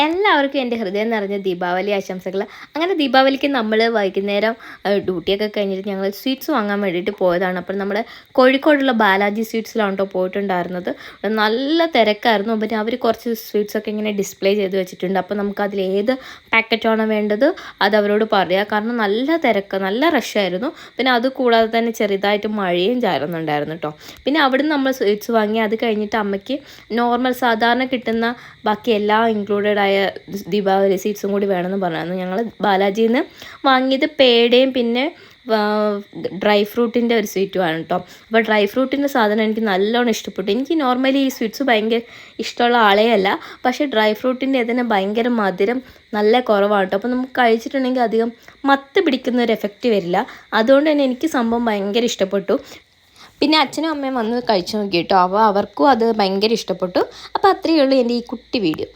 എല്ലാവർക്കും എൻ്റെ ഹൃദയം നിറഞ്ഞ ദീപാവലി ആശംസകൾ. അങ്ങനെ ദീപാവലിക്ക് നമ്മൾ വൈകുന്നേരം ഡ്യൂട്ടിയൊക്കെ കഴിഞ്ഞിട്ട് ഞങ്ങൾ സ്വീറ്റ്സ് വാങ്ങാൻ വേണ്ടിയിട്ട് പോയതാണ്. അപ്പോൾ നമ്മുടെ കോഴിക്കോടുള്ള ബാലാജി സ്വീറ്റ്സിലാണ് കേട്ടോ പോയിട്ടുണ്ടായിരുന്നത്. നല്ല തിരക്കായിരുന്നു. പിന്നെ അവർ കുറച്ച് സ്വീറ്റ്സൊക്കെ ഇങ്ങനെ ഡിസ്പ്ലേ ചെയ്ത് വെച്ചിട്ടുണ്ട്. അപ്പോൾ നമുക്ക് അതിൽ ഏത് പാക്കറ്റാണോ വേണ്ടത് അത് അവരോട് പറയാം. കാരണം നല്ല തിരക്ക്, നല്ല റഷായിരുന്നു. പിന്നെ അത് കൂടാതെ തന്നെ ചെറുതായിട്ട് മഴയും ചാരുന്നുണ്ടായിരുന്നു കേട്ടോ. പിന്നെ അവിടുന്ന് നമ്മൾ സ്വീറ്റ്സ് വാങ്ങി. അത് കഴിഞ്ഞിട്ട് അമ്മയ്ക്ക് നോർമൽ സാധാരണ കിട്ടുന്ന ബാക്കി എല്ലാം ഇൻക്ലൂഡഡ് ആയ ദീപാവലി സ്വീറ്റ്സും കൂടി വേണമെന്ന് പറഞ്ഞായിരുന്നു. ഞങ്ങൾ ബാലാജിയിൽ നിന്ന് വാങ്ങിയത് പേടയും പിന്നെ ഡ്രൈ ഫ്രൂട്ടിൻ്റെ ഒരു സ്വീറ്റുമാണ് കേട്ടോ. അപ്പോൾ ഡ്രൈ ഫ്രൂട്ടിൻ്റെ സാധനം എനിക്ക് നല്ലോണം ഇഷ്ടപ്പെട്ടു. എനിക്ക് നോർമലി ഈ സ്വീറ്റ്സ് ഭയങ്കര ഇഷ്ടമുള്ള ആളേ അല്ല, പക്ഷേ ഡ്രൈ ഫ്രൂട്ടിൻ്റെ ഇതിന് ഭയങ്കര മധുരം നല്ല കുറവാണ് കേട്ടോ. അപ്പോൾ നമുക്ക് കഴിച്ചിട്ടുണ്ടെങ്കിൽ അധികം മത്ത് പിടിക്കുന്ന ഒരു എഫക്റ്റ് വരില്ല. അതുകൊണ്ട് തന്നെ എനിക്ക് സംഭവം ഭയങ്കര ഇഷ്ടപ്പെട്ടു. പിന്നെ അച്ഛനും അമ്മയും വന്ന് കഴിച്ചു നോക്കി കേട്ടോ. അപ്പോൾ അവർക്കും അത് ഭയങ്കര ഇഷ്ടപ്പെട്ടു. അപ്പോൾ അത്രയേ ഉള്ളൂ എൻ്റെ ഈ കുട്ടി വീഡിയോ.